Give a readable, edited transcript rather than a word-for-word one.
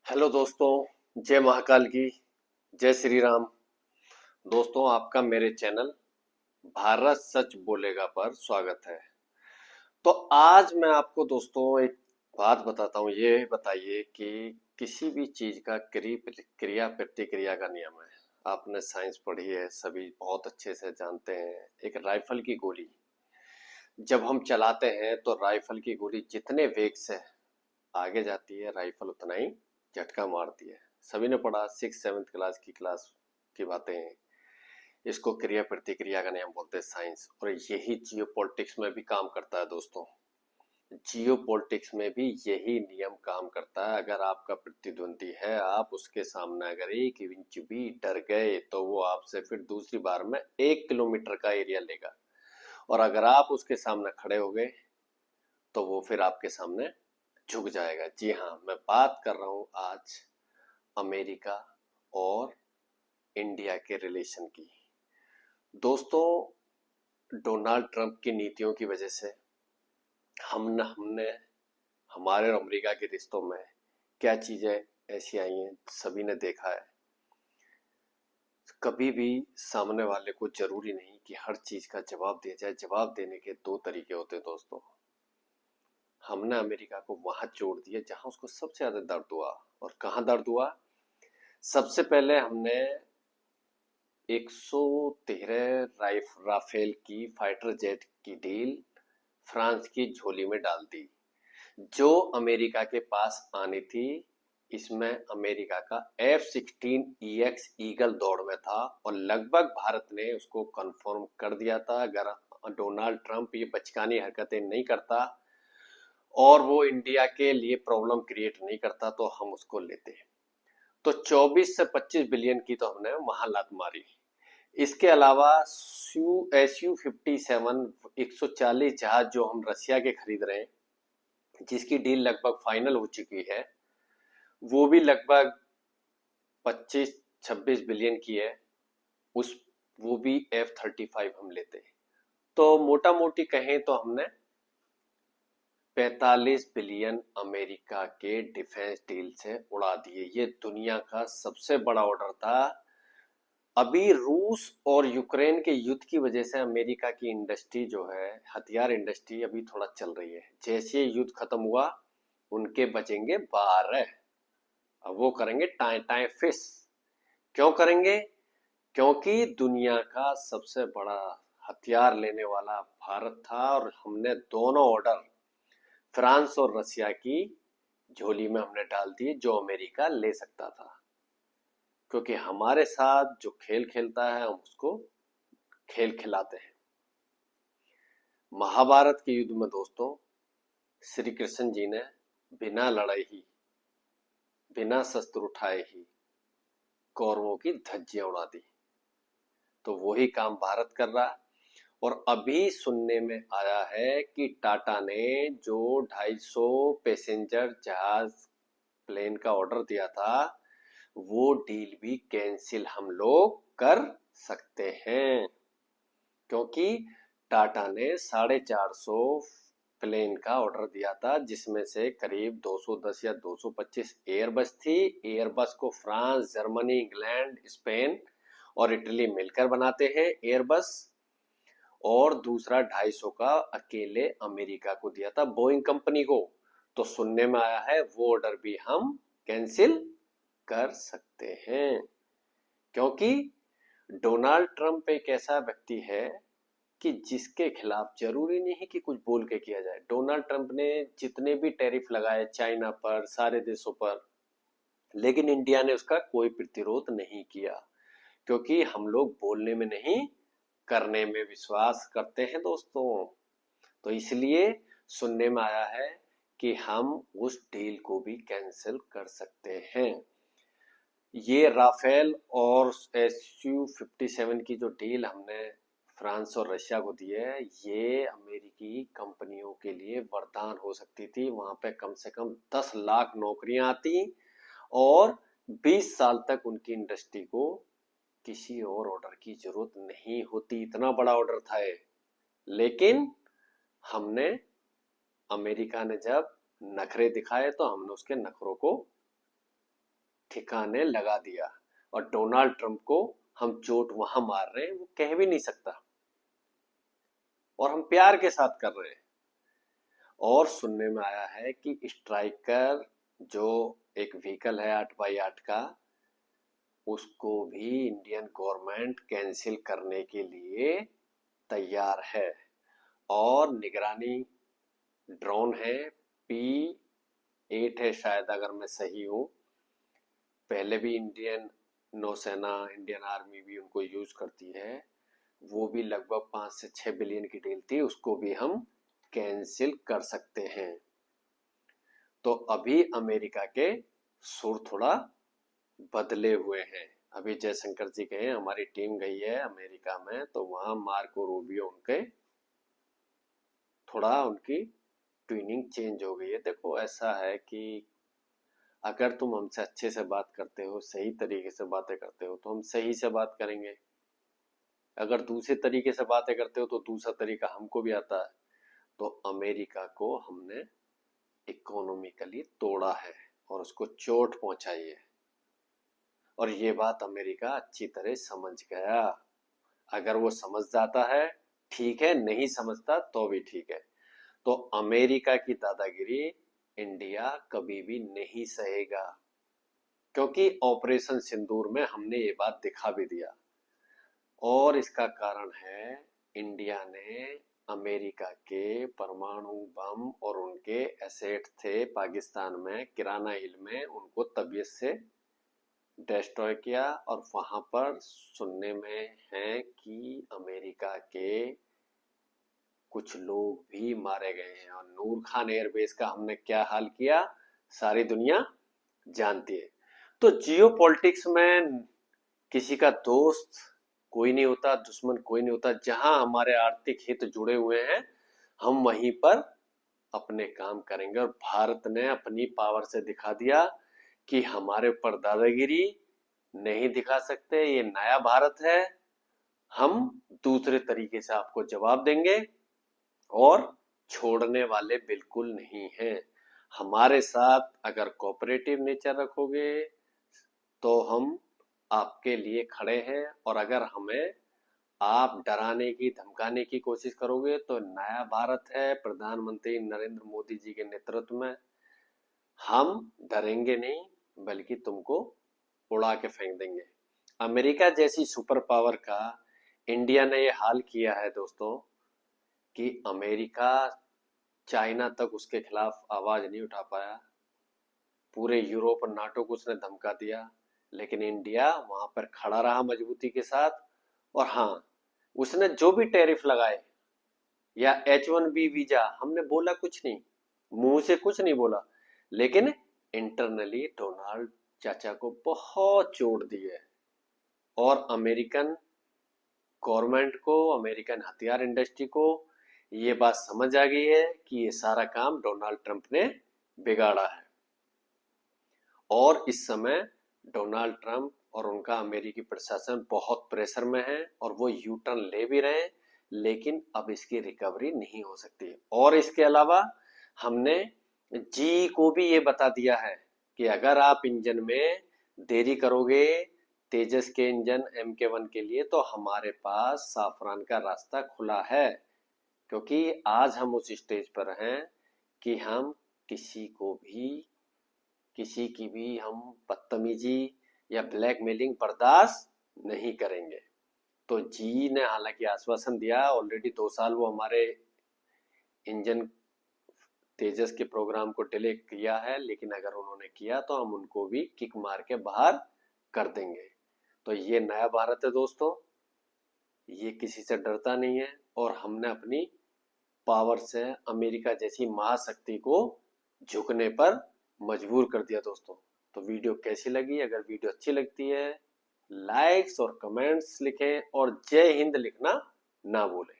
Hello दोस्तों, जय महाकाल की। जय श्री राम। दोस्तों, आपका मेरे चैनल भारत सच बोलेगा पर स्वागत है। तो आज मैं आपको दोस्तों एक बात बताता हूँ। ये बताइए कि किसी भी चीज का क्रिया प्रतिक्रिया का नियम है। आपने साइंस पढ़ी है, सभी बहुत अच्छे से जानते हैं। एक राइफल की गोली जब हम चलाते हैं तो राइफल की गोली जितने वेग से आगे जाती है, राइफल उतना ही झटका मारती है। सभी ने पढ़ा, 6 7 क्लास की बातें हैं। इसको क्रिया प्रतिक्रिया का नियम बोलते हैं साइंस। और यही जियो पॉलिटिक्स में भी काम करता है दोस्तों। जियो पॉलिटिक्स में भी यही नियम काम करता है। अगर आपका प्रतिद्वंदी है, आप उसके सामने अगर 1 इंच भी डर गए तो वो आपसे फिर दूसरी बार में 1 किलोमीटर का एरिया लेगा। और अगर आप उसके सामने खड़े हो गए तो वो फिर आपके सामने झुक जाएगा। जी हाँ, मैं बात कर रहा हूं आज अमेरिका और इंडिया के रिलेशन की। दोस्तों, डोनाल्ड ट्रंप की नीतियों की वजह से हमने हमारे और अमेरिका के रिश्तों में क्या चीजें ऐसी आई हैं, सभी ने देखा है। कभी भी सामने वाले को जरूरी नहीं कि हर चीज का जवाब दिया जाए। जवाब देने के दो तरीके होते हैं दोस्तों। हमने अमेरिका को वहां चोट दिया जहां उसको सबसे ज्यादा दर्द हुआ। और कहां दर्द हुआ? सबसे पहले हमने 113 राफेल की फाइटर जेट की डील फ्रांस की झोली में डाल दी, जो अमेरिका के पास आनी थी। इसमें अमेरिका का F-16EX ईगल दौड़ में था और लगभग भारत ने उसको कंफर्म कर दिया था। अगर डोनाल्ड ट्रंप ये बचकानी हरकतें नहीं करता और वो इंडिया के लिए प्रॉब्लम क्रिएट नहीं करता तो हम उसको लेते। तो 24 से 25 बिलियन की तो हमने वहां लात मारी। इसके अलावा SU-57 140 जहाज जो हम रशिया के खरीद रहे हैं, जिसकी डील लगभग फाइनल हो चुकी है, वो भी लगभग 25-26 बिलियन की है। उस वो भी F-35 हम लेते हैं। तो मोटा मोटी कहें तो हमने 45 बिलियन अमेरिका के डिफेंस डील से उड़ा दिए। ये दुनिया का सबसे बड़ा ऑर्डर था। अभी रूस और यूक्रेन के युद्ध की वजह से अमेरिका की इंडस्ट्री जो है, हथियार इंडस्ट्री, अभी थोड़ा चल रही है। जैसे युद्ध खत्म हुआ, उनके बचेंगे 12। अब वो करेंगे टाइ टाइ फिश। क्यों करेंगे? क्योंकि दुनिया का सबसे बड़ा हथियार लेने वाला भारत था और हमने दोनों ऑर्डर फ्रांस और रशिया की झोली में हमने डाल दिए, जो अमेरिका ले सकता था। क्योंकि हमारे साथ जो खेल खेलता है, हम उसको खेल खिलाते हैं। महाभारत के युद्ध में दोस्तों, श्री कृष्ण जी ने बिना लड़ाई ही, बिना शस्त्र उठाए ही कौरवों की धज्जियां उड़ा दी। तो वही काम भारत कर रहा है। और अभी सुनने में आया है कि टाटा ने जो 250 पैसेंजर जहाज प्लेन का ऑर्डर दिया था, वो डील भी कैंसिल हम लोग कर सकते हैं। क्योंकि टाटा ने 450 प्लेन का ऑर्डर दिया था, जिसमें से करीब 210 या 225 एयरबस थी। एयरबस को फ्रांस, जर्मनी, इंग्लैंड, स्पेन और इटली मिलकर बनाते हैं एयरबस। और दूसरा 250 का अकेले अमेरिका को दिया था, बोइंग कंपनी को। तो सुनने में आया है वो ऑर्डर भी हम कैंसिल कर सकते हैं। क्योंकि डोनाल्ड ट्रंप एक ऐसा व्यक्ति है कि जिसके खिलाफ जरूरी नहीं कि कुछ बोल के किया जाए। डोनाल्ड ट्रंप ने जितने भी टैरिफ लगाए चाइना पर, सारे देशों पर, लेकिन इंडिया ने उसका कोई प्रतिरोध नहीं किया। क्योंकि हम लोग बोलने में नहीं, करने में विश्वास करते हैं दोस्तों। तो इसलिए सुनने में आया है कि हम उस डील को भी कैंसिल कर सकते हैं। ये राफेल और SU-57 की जो डील हमने फ्रांस और रशिया को दी है, ये अमेरिकी कंपनियों के लिए वरदान हो सकती थी। वहां पे कम से कम 10 लाख नौकरियां आती और 20 साल तक उनकी इंडस्ट्री को किसी और ऑर्डर की जरूरत नहीं होती। इतना बड़ा ऑर्डर था ये। लेकिन हमने, अमेरिका ने जब नखरे दिखाए तो हमने उसके नखरों को ठिकाने लगा दिया। और डोनाल्ड ट्रंप को हम चोट वहां मार रहे हैं वो कह भी नहीं सकता, और हम प्यार के साथ कर रहे हैं। और सुनने में आया है कि स्ट्राइकर जो एक व्हीकल है 8x8 का, उसको भी इंडियन गवर्नमेंट कैंसिल करने के लिए तैयार है। और निगरानी ड्रोन है P-8 है शायद, अगर मैं सही हूँ। पहले भी इंडियन नौसेना, इंडियन आर्मी भी उनको यूज करती है। वो भी लगभग 5 से 6 बिलियन की डील थी, उसको भी हम कैंसिल कर सकते हैं। तो अभी अमेरिका के सुर थोड़ा बदले हुए हैं। अभी जयशंकर जी गए, हमारी टीम गई है अमेरिका में, तो वहां मार्को रूबियो उनके थोड़ा उनकी ट्यूनिंग चेंज हो गई है। देखो ऐसा है कि अगर तुम हमसे अच्छे से बात करते हो, सही तरीके से बातें करते हो, तो हम सही से बात करेंगे। अगर दूसरे तरीके से बातें करते हो तो दूसरा तरीका हमको भी आता है। तो अमेरिका को हमने इकोनॉमिकली तोड़ा है और उसको चोट पहुंचाई है, और ये बात अमेरिका अच्छी तरह समझ गया। अगर वो समझ जाता है ठीक है, नहीं समझता तो भी ठीक है। तो अमेरिका की दादागिरी इंडिया कभी भी नहीं सहेगा, क्योंकि ऑपरेशन सिंदूर में हमने ये बात दिखा भी दिया। और इसका कारण है इंडिया ने अमेरिका के परमाणु बम और उनके एसेट थे पाकिस्तान में, किराना हिल में, उनको तबीयत से डिस्ट्रॉय किया। और वहां पर सुनने में है कि अमेरिका के कुछ लोग भी मारे गए हैं। और नूर खान एयरबेस का हमने क्या हाल किया सारी दुनिया जानती है। तो जियो पॉलिटिक्स में किसी का दोस्त कोई नहीं होता, दुश्मन कोई नहीं होता। जहां हमारे आर्थिक हित जुड़े हुए हैं हम वहीं पर अपने काम करेंगे। और भारत ने अपनी पावर से दिखा दिया कि हमारे ऊपर दादागिरी नहीं दिखा सकते। ये नया भारत है, हम दूसरे तरीके से आपको जवाब देंगे और छोड़ने वाले बिल्कुल नहीं हैं। हमारे साथ अगर कोऑपरेटिव नेचर रखोगे तो हम आपके लिए खड़े हैं, और अगर हमें आप डराने की धमकाने की कोशिश करोगे तो नया भारत है प्रधानमंत्री नरेंद्र मोदी जी के नेतृत्व में, हम डरेंगे नहीं बल्कि तुमको उड़ा के फेंक देंगे। अमेरिका जैसी सुपर पावर का इंडिया ने ये हाल किया है दोस्तों कि अमेरिका चाइना तक उसके खिलाफ आवाज नहीं उठा पाया। पूरे यूरोप और नाटो को उसने धमका दिया, लेकिन इंडिया वहां पर खड़ा रहा मजबूती के साथ। और हाँ, उसने जो भी टैरिफ लगाए या H1B वीजा, हमने बोला कुछ नहीं, मुंह से कुछ नहीं बोला, लेकिन इंटरनली डोनाल्ड चाचा को बहुत चोट दी है। और अमेरिकन गवर्नमेंट को, अमेरिकन हथियार इंडस्ट्री को ये बात समझ आ गई है कि ये सारा काम डोनाल्ड ट्रंप ने बिगाड़ा है। और इस समय डोनाल्ड ट्रंप और उनका अमेरिकी प्रशासन बहुत प्रेशर में है और वो यू टर्न ले भी रहे हैं, लेकिन अब इसकी रिकवरी नहीं हो सकती। और इसके अलावा हमने जी को भी ये बता दिया है कि अगर आप इंजन में देरी करोगे तेजस के इंजन MK1 के लिए, तो हमारे पास साफरान का रास्ता खुला है। क्योंकि आज हम उस स्टेज पर हैं कि हम किसी को भी, किसी की भी हम बदतमीजी या ब्लैकमेलिंग बर्दाश्त नहीं करेंगे। तो जी ने हालांकि आश्वासन दिया, ऑलरेडी 2 साल वो हमारे इंजन तेजस के प्रोग्राम को डिले किया है, लेकिन अगर उन्होंने किया तो हम उनको भी किक मार के बाहर कर देंगे। तो ये नया भारत है दोस्तों, ये किसी से डरता नहीं है। और हमने अपनी पावर से अमेरिका जैसी महाशक्ति को झुकने पर मजबूर कर दिया दोस्तों। तो वीडियो कैसी लगी? अगर वीडियो अच्छी लगती है लाइक्स और कमेंट्स लिखें और जय हिंद लिखना ना भूलें।